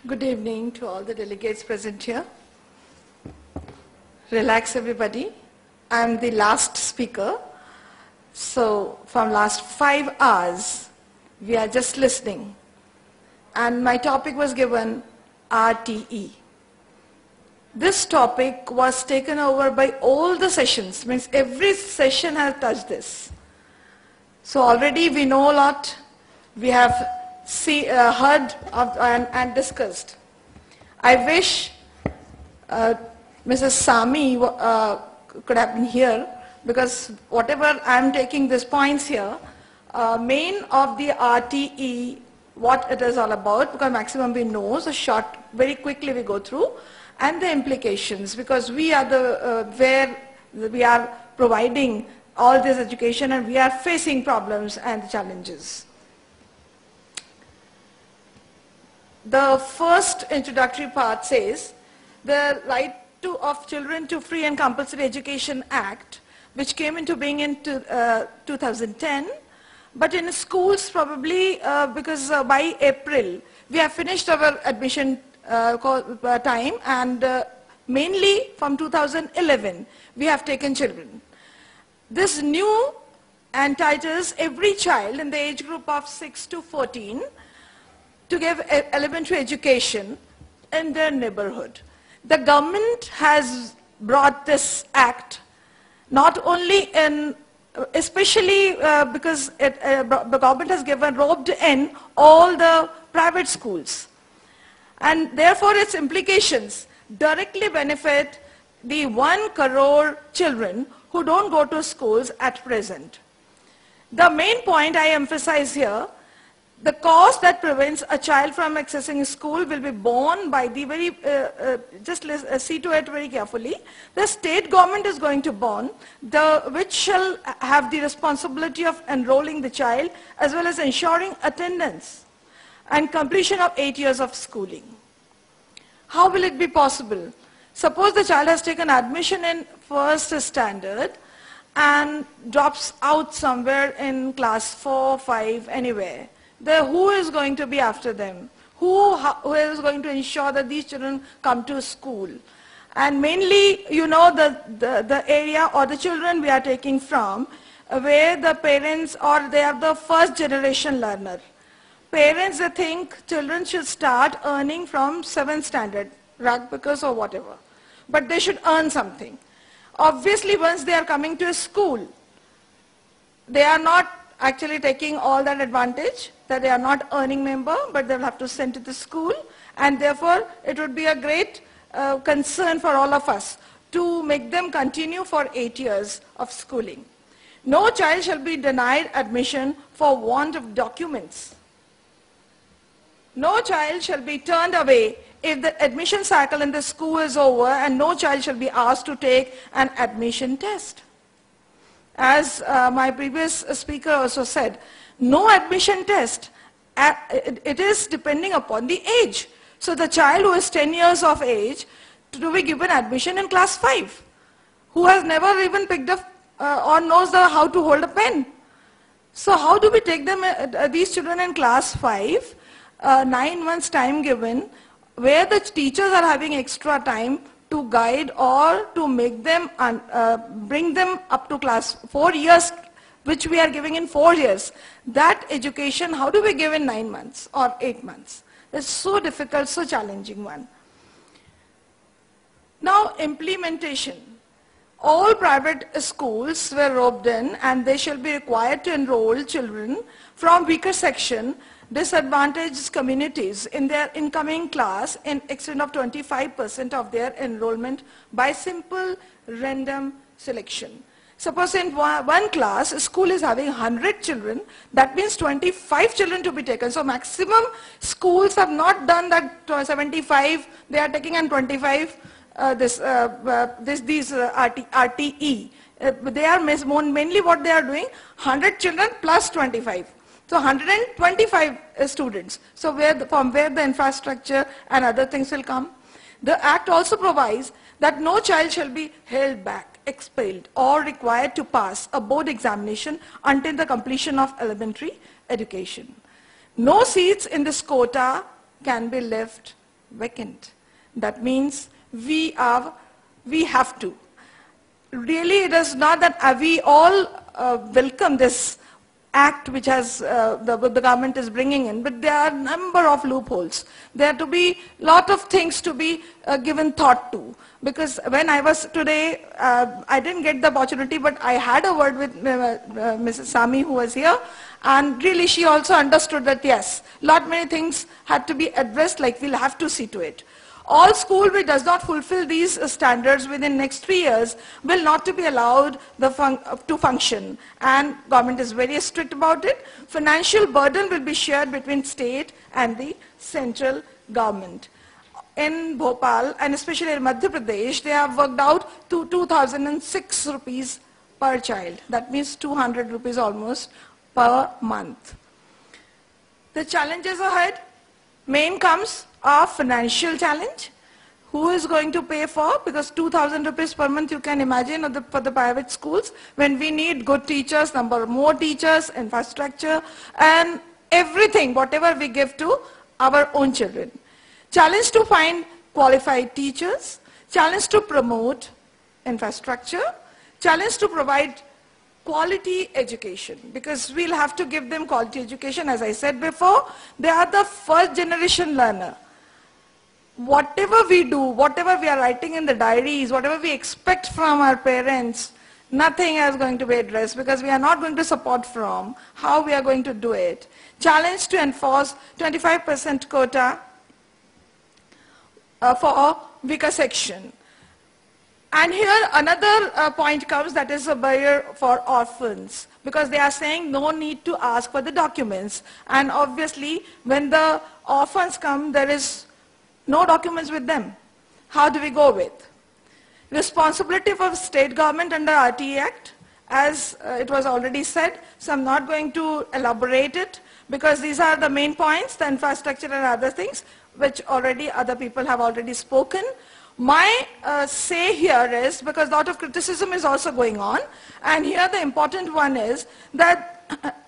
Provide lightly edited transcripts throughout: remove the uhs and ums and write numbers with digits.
Good evening to all the delegates present here. Relax everybody. I'm the last speaker. So from last 5 hours, we are just listening. And my topic was given RTE. This topic was taken over by all the sessions, means every session has touched this. So already we know a lot. We have heard of, and discussed. I wish Mrs. Sami could have been here, because whatever I am taking these points here, main of the RTE, what it is all about, because maximum we know, so short, very quickly we go through, and the implications, because we are the where we are providing all this education and we are facing problems and challenges. The first introductory part says the Right of Children to Free and Compulsory Education Act, which came into being in 2010, but in schools probably because by April we have finished our admission time, and mainly from 2011 we have taken children. This new entitles every child in the age group of 6 to 14 to give elementary education in their neighborhood. The government has brought this act not only in, especially because the government has roped in all the private schools, and therefore its implications directly benefit the 1 crore children who don't go to schools at present. The main point I emphasize here, the cost that prevents a child from accessing school will be borne by the very, just see to it very carefully, the state government is going to borne, which shall have the responsibility of enrolling the child as well as ensuring attendance and completion of 8 years of schooling. How will it be possible? Suppose the child has taken admission in first standard and drops out somewhere in class 4, 5, anywhere. Who is going to be after them? Who is going to ensure that these children come to school? And mainly, you know, the area or the children we are taking from where the parents, or they are the first generation learner. Parents, they think children should start earning from 7th standard, because or whatever. But they should earn something. Obviously, once they are coming to a school, they are not actually taking all that advantage, that they are not earning member, but they will have to send to the school, and therefore it would be a great concern for all of us to make them continue for 8 years of schooling. No child shall be denied admission for want of documents. No child shall be turned away if the admission cycle in the school is over, and no child shall be asked to take an admission test. As my previous speaker also said, no admission test, it is depending upon the age. So the child who is 10 years of age to be given admission in class 5, who has never even picked up or knows how to hold a pen. So how do we take them, these children in class 5, 9 months time given, where the teachers are having extra time to guide or to make them, bring them up to class 4 years, which we are giving in 4 years. That education, how do we give in 9 months or 8 months? It's so difficult, so challenging one. Now, implementation. All private schools were roped in, and they shall be required to enroll children from weaker section, disadvantaged communities in their incoming class in extent of 25% of their enrollment by simple random selection. Suppose in one class, a school is having 100 children, that means 25 children to be taken. So maximum schools have not done that 75, they are taking and 25, these RTE. They are mainly what they are doing, 100 children plus 25. So 125 students. So from where the infrastructure and other things will come. The Act also provides that no child shall be held back, expelled, or required to pass a board examination until the completion of elementary education. No seats in this quota can be left vacant. That means we have to. Really, it is not that we all welcome this act which has the government is bringing in, but there are a number of loopholes. There are to be lot of things to be given thought to. Because when I was today, I didn't get the opportunity, but I had a word with Mrs. Sami who was here, and really she also understood that yes, lot many things had to be addressed, like we'll have to see to it. All school which does not fulfill these standards within next 3 years will not to be allowed to function, and government is very strict about it. Financial burden will be shared between state and the central government. In Bhopal and especially in Madhya Pradesh, they have worked out to 2,006 rupees per child. That means 200 rupees almost per month. The challenges ahead, main comes a financial challenge. Who is going to pay for? Because 2,000 rupees per month, you can imagine for the private schools, when we need good teachers, more teachers, infrastructure, and everything, whatever we give to our own children. Challenge to find qualified teachers, challenge to promote infrastructure, challenge to provide quality education, because we'll have to give them quality education. As I said before, they are the first generation learner. Whatever we do, whatever we are writing in the diaries, whatever we expect from our parents, nothing is going to be addressed because we are not going to support from how we are going to do it. Challenge to enforce 25% quota for weaker section. And here another point comes, that is a barrier for orphans, because they are saying no need to ask for the documents. And obviously when the orphans come, there is no documents with them. How do we go with? Responsibility for state government under RTE Act, as it was already said, so I'm not going to elaborate it because these are the main points, the infrastructure and other things, which already other people have already spoken. My say here is, because a lot of criticism is also going on, and here the important one is that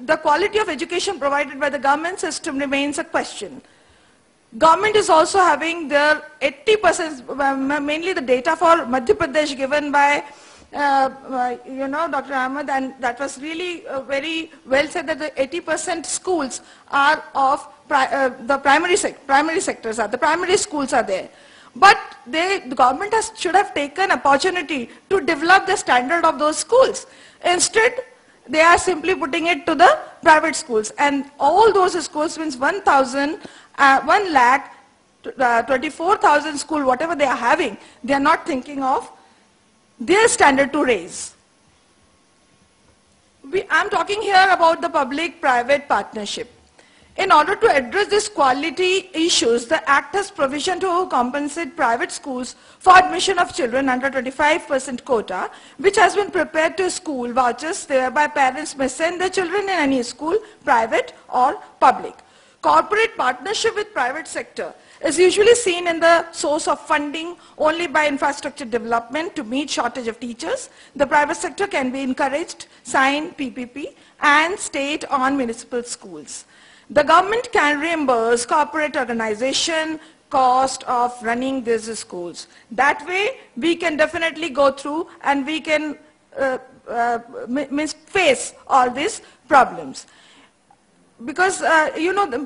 the quality of education provided by the government system remains a question. Government is also having their 80%, mainly the data for Madhya Pradesh given by Dr. Ahmed, and that was really very well said, that the 80% schools are of the primary sectors, the primary schools are there. But the government should have taken opportunity to develop the standard of those schools. Instead, they are simply putting it to the private schools, and all those schools means 1,24,000 school, whatever they are having, they are not thinking of their standard to raise. I'm talking here about the public-private partnership. In order to address these quality issues, the Act has provision to compensate private schools for admission of children under 25% quota, which has been prepared to school vouchers, whereby parents may send their children in any school, private or public. Corporate partnership with private sector is usually seen in the source of funding only by infrastructure development to meet shortage of teachers. The private sector can be encouraged, sign PPP, and state-owned municipal schools. The government can reimburse corporate organization cost of running these schools. That way, we can definitely go through and we can face all these problems. Because,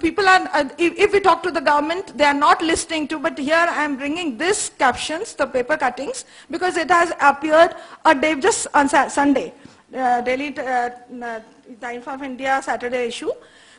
people are, if we talk to the government, they are not listening to, but here I am bringing this captions, the paper cuttings, because it has appeared a day just on Sunday, Daily Times of India Saturday issue.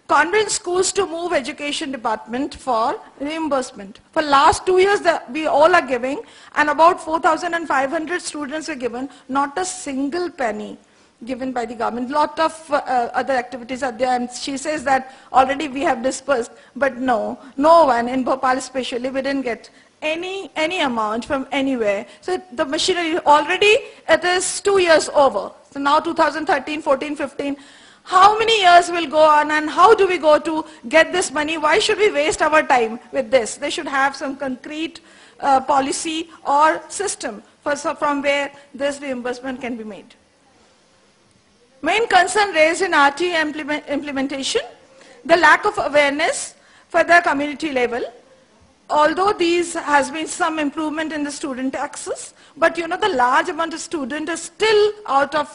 Convince schools to move education department for reimbursement. For last 2 years, we all are giving, and about 4,500 students were given, not a single penny given by the government. Lot of other activities are there, and she says that already we have dispersed, but no one, in Bhopal especially, we didn't get any amount from anywhere. So the machinery already, it is 2 years over. So now 2013, 14, 15, how many years will go on, and how do we go to get this money? Why should we waste our time with this? They should have some concrete policy or system from where this reimbursement can be made. Main concern raised in RTE implementation, the lack of awareness for the community level. although these has been some improvement in the student access, but you know the large amount of students is still out of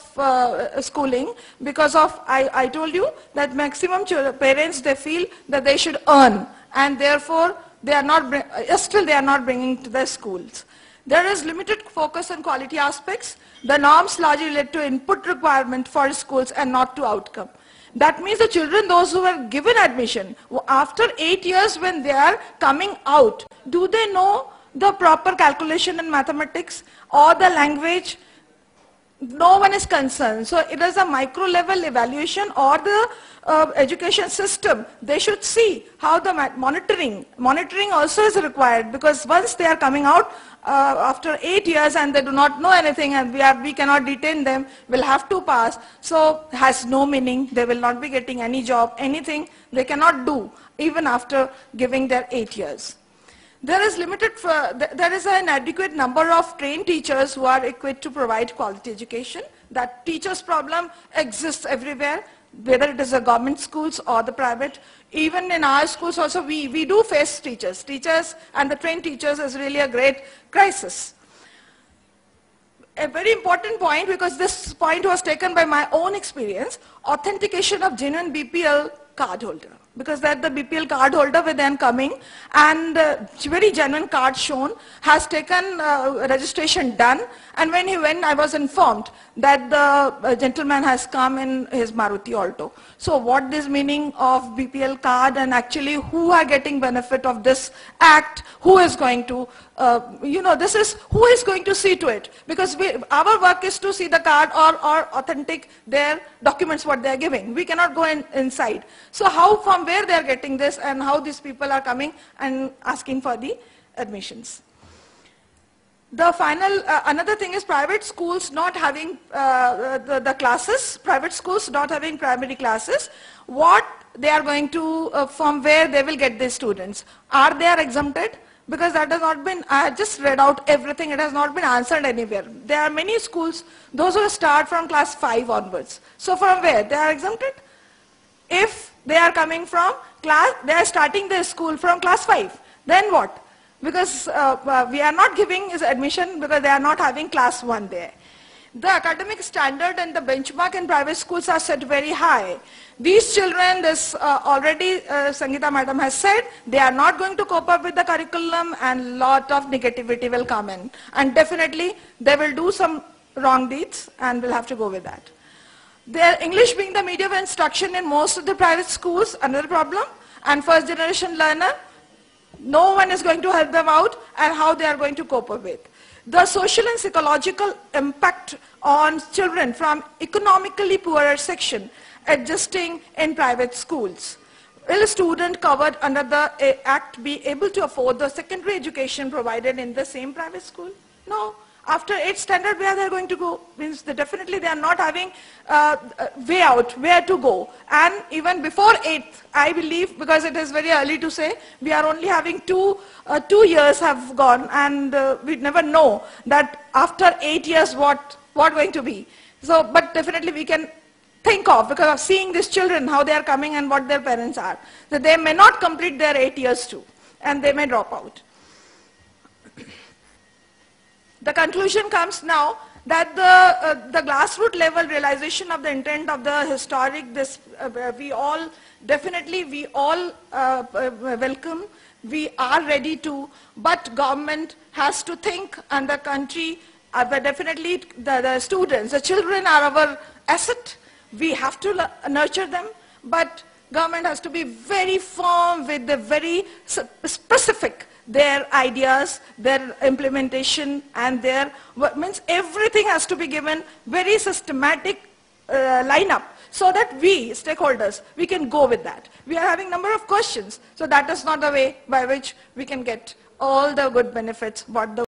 schooling because of, I told you that maximum parents, they feel that they should earn, and therefore they are not, still they are not bringing to their schools. There is limited focus on quality aspects. The norms largely relate to input requirement for schools and not to outcome. That means the children, those who were given admission, after 8 years when they are coming out, do they know the proper calculation in mathematics or the language? No one is concerned. So it is a micro level evaluation, or the education system, they should see how the monitoring also is required, because once they are coming out after 8 years and they do not know anything, and we cannot detain them, will have to pass. So has no meaning. They will not be getting any job, anything they cannot do even after giving their 8 years. There is there is an adequate number of trained teachers who are equipped to provide quality education. That teachers problem exists everywhere, whether it is the government schools or the private. Even in our schools also we do face teachers. Teachers and the trained teachers is really a great crisis. A very important point, because this point was taken by my own experience, authentication of genuine BPL card holder. Because that the BPL card holder will then coming, and very genuine card shown, has taken registration done, and when he went, I was informed that the gentleman has come in his Maruti Alto. So what is meaning of BPL card, and actually who are getting benefit of this act, who is going to, this is, who is going to see to it? Because our work is to see the card or authentic their documents what they are giving. We cannot go inside. So how, from where they are getting this, and how these people are coming and asking for the admissions. The final, another thing is private schools not having the classes, private schools not having primary classes. What they are going to, from where they will get these students? Are they exempted? Because that has not been, I just read out everything, it has not been answered anywhere. There are many schools, those who start from class 5 onwards. So from where? They are exempted? If they are coming from class, they are starting their school from class 5, then what? Because we are not giving his admission because they are not having class 1 there. The academic standard and the benchmark in private schools are set very high. These children, this already Sangeeta madam has said, they are not going to cope up with the curriculum, and lot of negativity will come in. And definitely they will do some wrong deeds, and we'll have to go with that. Their English being the medium of instruction in most of the private schools, another problem. And first generation learner, no one is going to help them out, and how they are going to cope up with. The social and psychological impact on children from economically poorer section adjusting in private schools. Will a student covered under the Act be able to afford the secondary education provided in the same private school? No. After 8th standard, where they are going to go? Means definitely they are not having way out, where to go. And even before 8th, I believe, because it is very early to say, we are only having 2 years have gone, and we never know that after 8 years what going to be. So, but definitely we can think of, because of seeing these children, how they are coming and what their parents are. So they may not complete their 8 years too, and they may drop out. The conclusion comes now that the grassroots level realization of the intent of the historic, we all welcome, we are ready to, but government has to think, and the country, definitely the students, the children are our asset. We have to nurture them, but government has to be very firm with the very specific their ideas, their implementation, and their, means everything has to be given very systematic lineup, so that we, stakeholders, we can go with that. We are having number of questions, so that is not the way by which we can get all the good benefits what the